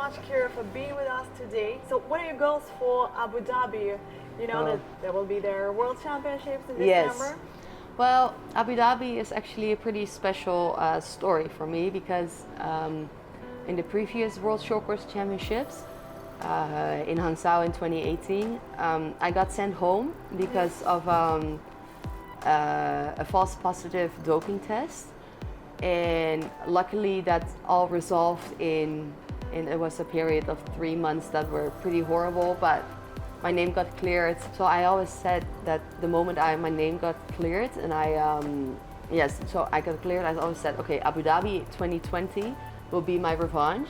much, Kira, for being with us today. So what are your goals for Abu Dhabi? You know that there will be their World Championships in December. Well, Abu Dhabi is actually a pretty special story for me because in the previous World Short Course Championships in Hangzhou in 2018, I got sent home because of a false positive doping test. And luckily that all resolved in it was a period of 3 months that were pretty horrible, but my name got cleared. So I always said that the moment my name got cleared and I got cleared, I always said, okay, Abu Dhabi 2020 will be my revenge.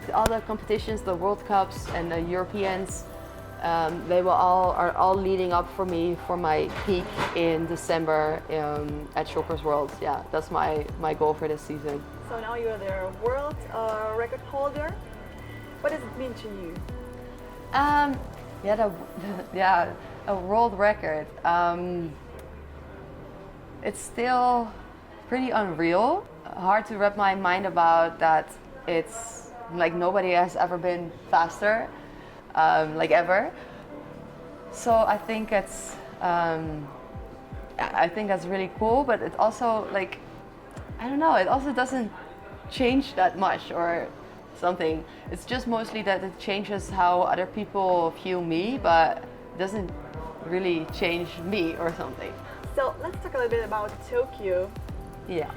The other competitions, the World Cups and the Europeans, they are all leading up for me for my peak in December at Short Course Worlds. Yeah, that's my goal for this season. So now you're the world record holder. What does it mean to you? A world record. It's still pretty unreal. Hard to wrap my mind about that. It's like nobody has ever been faster. Like ever. So I think that's really cool, but it also like, I don't know, it also doesn't change that much or something. It's just mostly that it changes how other people view me, but it doesn't really change me or something. So let's talk a little bit about Tokyo. Yeah.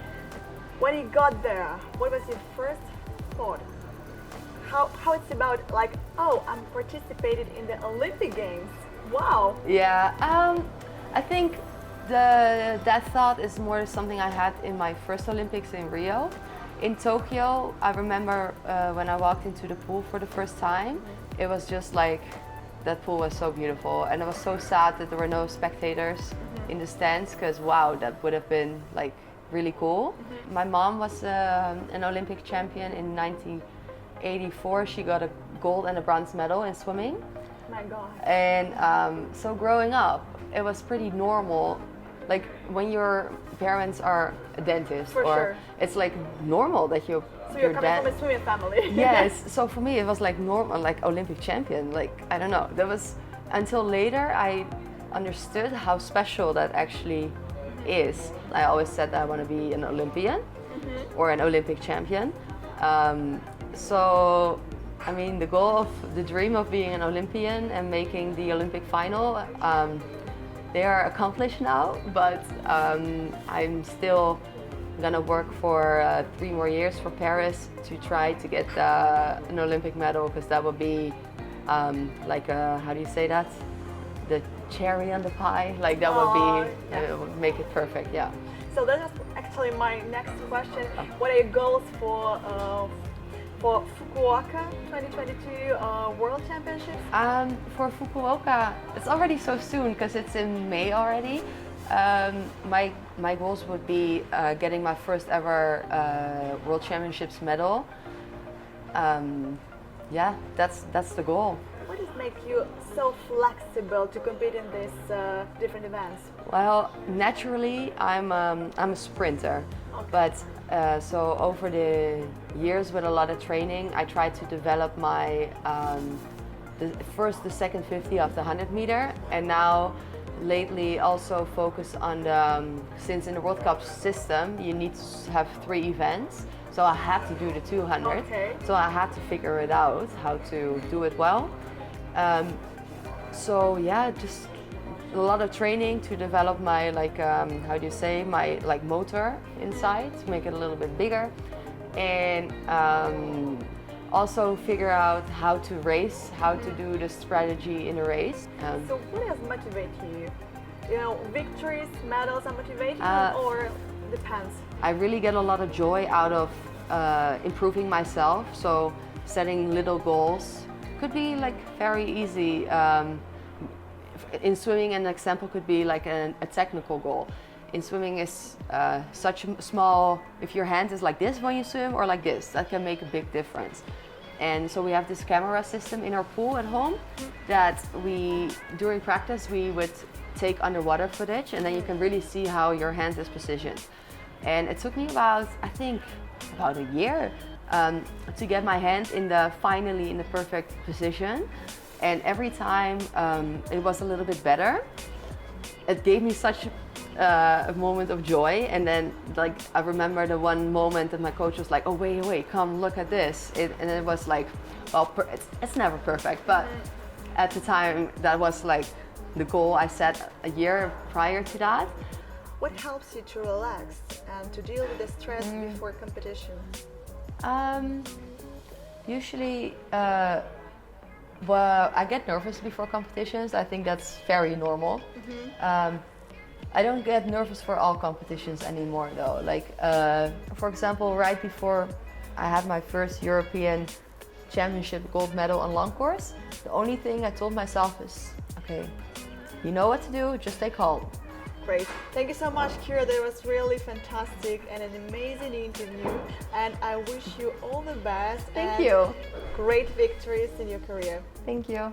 When you got there, what was your first thought? How it's about like, oh, I'm participated in the Olympic Games. Wow. Yeah, I think that thought is more something I had in my first Olympics in Rio. In Tokyo, I remember when I walked into the pool for the first time, it was just like, that pool was so beautiful, and it was so sad that there were no spectators in the stands, because wow, that would have been like really cool. My mom was an Olympic champion in 1984. She got a gold and a bronze medal in swimming. My God. And so growing up, it was pretty normal. Like when your parents are a dentist, it's like normal that you're coming from a swimming family. Yes. So for me, it was like normal, like Olympic champion. Like I don't know. That was until later I understood how special that actually is. I always said that I want to be an Olympian or an Olympic champion. So, I mean, the dream of being an Olympian and making the Olympic final, they are accomplished now, but I'm still gonna work for 3 more years for Paris to try to get an Olympic medal, because that would be like how do you say that? The cherry on the pie, like that would be, it would make it perfect, yeah. So that is actually my next question. What are your goals for Fukuoka 2022 World Championships? For Fukuoka, it's already so soon because it's in May already. My goals would be getting my first ever World Championships medal. Yeah, that's the goal. What does make you so flexible to compete in these different events? Well, naturally, I'm a sprinter, but so over the years with a lot of training, I tried to develop my the second 50 of the 100 meter, and now lately also focus on since in the World Cup system you need to have 3 events, so I have to do the 200. So I had to figure it out how to do it well. So yeah, just a lot of training to develop my how do you say, my motor inside, to make it a little bit bigger, and also figure out how to race, how to do the strategy in a race. So what has motivated you? You know, victories, medals are motivation, or depends? I really get a lot of joy out of improving myself. So setting little goals could be like very easy. In swimming, an example could be like a technical goal. In swimming is such small, if your hand is like this when you swim or like this, that can make a big difference. And so we have this camera system in our pool at home that during practice, we would take underwater footage, and then you can really see how your hand is positioned. And it took me about a year to get my hand finally in the perfect position. And every time it was a little bit better, it gave me such a moment of joy. And then like I remember the one moment that my coach was like, oh wait, come look at this. And it was like, well, it's never perfect, but at the time that was like the goal I set a year prior to that. What helps you to relax and to deal with the stress before competition? Usually, well, I get nervous before competitions. I think that's very normal. I don't get nervous for all competitions anymore though. Like, for example, right before I had my first European Championship gold medal on long course, the only thing I told myself is, okay, you know what to do, just stay calm. Great. Thank you so much, Kira. That was really fantastic and an amazing interview. And I wish you all the best. Thank you. Great victories in your career. Thank you.